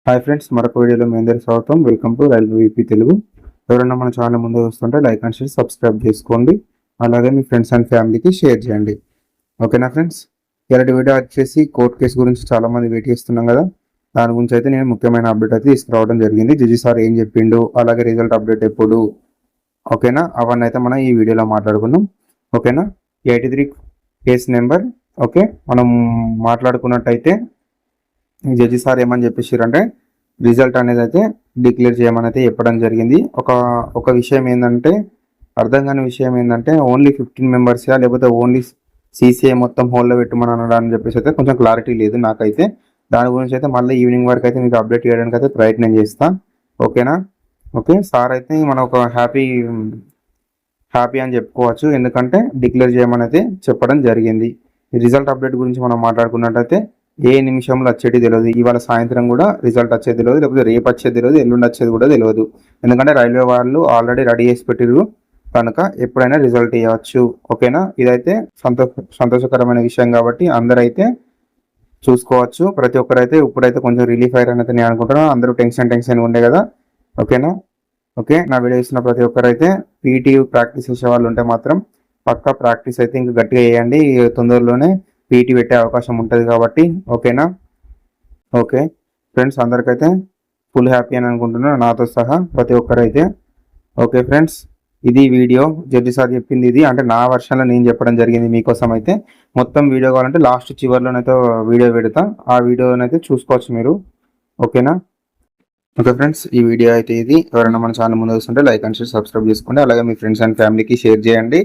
Hi friends, మరొక వీడియోలో మీ అందరికీ స్వాగతం. Welcome to railway VP Telugu. ఎవరైనా మన ఛానల్ ముందు వస్తుంటే లైక్ అండ్ షేర్, సబ్స్క్రైబ్ చేసుకోండి. అలాగే మీ ఫ్రెండ్స్ అండ్ ఫ్యామిలీకి షేర్ చేయండి. ఓకేనా ఫ్రెండ్స్, ఇలాంటి వీడియో వచ్చేసి కోర్టు కేసు గురించి చాలా మంది వెయిట్ చేస్తున్నాం కదా. దాని గురించి అయితే నేను ముఖ్యమైన అప్డేట్ అయితే తీసుకురావడం జరిగింది. జడ్జి సార్ ఏం చెప్పిండు, అలాగే రిజల్ట్ అప్డేట్ ఎప్పుడు, ఓకేనా, అవన్నీ అయితే మనం ఈ వీడియోలో మాట్లాడుకుందాం. ఓకేనా, 83 కేసు నెంబర్. ఓకే, మనం మాట్లాడుకున్నట్టయితే జడ్జి సార్ ఏమని చెప్పేసారంటే రిజల్ట్ అనేది అయితే డిక్లేర్ చేయమని అయితే చెప్పడం జరిగింది. ఒక విషయం ఏంటంటే, అర్థం కాని విషయం ఏంటంటే, ఓన్లీ 15 మెంబర్సా లేకపోతే ఓన్లీ సీసీఐ మొత్తం హోల్లో పెట్టమని అనడానికి చెప్పేసి అయితే కొంచెం క్లారిటీ లేదు నాకైతే. దాని గురించి అయితే మళ్ళీ ఈవినింగ్ వరకు అయితే మీకు అప్డేట్ చేయడానికి అయితే ప్రయత్నం చేస్తా. ఓకేనా. ఓకే, సార్ అయితే మనం ఒక హ్యాపీ అని చెప్పుకోవచ్చు. ఎందుకంటే డిక్లేర్ చేయమని అయితే చెప్పడం జరిగింది. రిజల్ట్ అప్డేట్ గురించి మనం మాట్లాడుకున్నట్టయితే ఏ నిమిషంలో వచ్చేది తెలియదు. ఇవాళ సాయంత్రం కూడా రిజల్ట్ వచ్చేది తెలియదు, లేకపోతే రేపు వచ్చేది తెలియదు, ఎల్లుండి వచ్చేది కూడా తెలియదు. ఎందుకంటే రైల్వే వాళ్ళు ఆల్రెడీ రెడీ చేసి పెట్టిరు కనుక ఎప్పుడైనా రిజల్ట్ ఇవ్వచ్చు. ఓకేనా, ఇదైతే సంతోషకరమైన విషయం కాబట్టి అందరైతే చూసుకోవచ్చు. ప్రతి ఒక్కరైతే ఇప్పుడైతే కొంచెం రిలీఫ్ అయ్యారని నేను అనుకుంటున్నాను. అందరూ టెన్షన్ ఉండే కదా. ఓకేనా. ఓకే, నా వీడియో ఇస్తున్న ప్రతి ఒక్కరైతే పీటీ ప్రాక్టీస్ చేసే వాళ్ళు ఉంటే మాత్రం పక్కా ప్రాక్టీస్ అయితే ఇంకా గట్టిగా చేయండి. తొందరలోనే పీటీ పెట్టే అవకాశం ఉంటుంది కాబట్టి. ఓకేనా. ఓకే ఫ్రెండ్స్, అందరికైతే ఫుల్ హ్యాపీ అని అనుకుంటున్నాను, నాతో సహా ప్రతి ఒక్కరైతే. ఓకే ఫ్రెండ్స్, ఇది వీడియో జడ్జి సార్ చెప్పింది. ఇది అంటే నా వర్షన్లో నేను చెప్పడం జరిగింది మీకోసం అయితే. మొత్తం వీడియో కావాలంటే లాస్ట్ చివరిలోనైతే వీడియో పెడతా, ఆ వీడియోనైతే చూసుకోవచ్చు మీరు. ఓకేనా. ఓకే ఫ్రెండ్స్, ఈ వీడియో అయితే ఇది. ఎవరైనా మన ఛానల్ ముందు వస్తుంటే లైక్ అండ్ షేర్, సబ్స్క్రైబ్ చేసుకోండి. అలాగే మీ ఫ్రెండ్స్ అండ్ ఫ్యామిలీకి షేర్ చేయండి.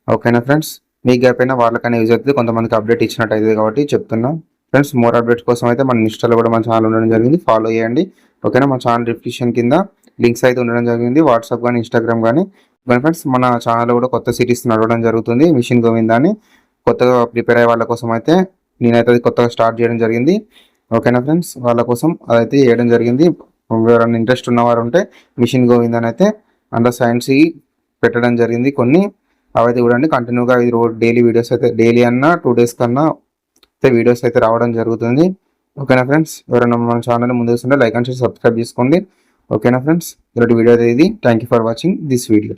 ఓకేనా ఫ్రెండ్స్, మీకు అయిపోయినా వాళ్ళకైనా యూజ్ అవుతుంది, కొంతమందికి అప్డేట్ ఇచ్చినట్టు అవుతుంది కాబట్టి చెప్తున్నా. ఫ్రెండ్స్, మోర్ అప్డేట్స్ కోసం అయితే మన ఇన్స్టాలో కూడా మన ఛానల్ ఉండడం జరిగింది, ఫాలో చేయండి. ఓకేనా, మన ఛానల్ డిస్క్రిప్షన్ కింద లింక్స్ అయితే ఉండడం జరిగింది, వాట్సాప్ కానీ ఇన్స్టాగ్రామ్ కానీ. ఫ్రెండ్స్, మన ఛానల్లో కూడా కొత్త సిరీస్ నడవడం జరుగుతుంది. మిషన్ గోవింద అని కొత్తగా ప్రిపేర్ అయ్యే వాళ్ళ కోసం అయితే నేనైతే కొత్తగా స్టార్ట్ చేయడం జరిగింది. ఓకేనా ఫ్రెండ్స్, వాళ్ళ కోసం అదైతే చేయడం జరిగింది. ఎవరైనా ఇంట్రెస్ట్ ఉన్నవారు ఉంటే మిషన్ గోవింద అని అయితే అండర్ సైన్స్ పెట్టడం జరిగింది. కొన్ని అవైతే చూడండి, కంటిన్యూగా డైలీ వీడియోస్ అయితే, డైలీ అన్నా 2 days కన్నా అయితే వీడియోస్ అయితే రావడం జరుగుతుంది. ఓకేనా ఫ్రెండ్స్, ఎవరైనా మన ఛానల్ ముందు వస్తుంటే లైక్ అండ్ షేర్, సబ్స్క్రైబ్ చేసుకోండి. ఓకేనా ఫ్రెండ్స్, ఇలాంటి వీడియో అయితే ఇది. Thank you for watching this video.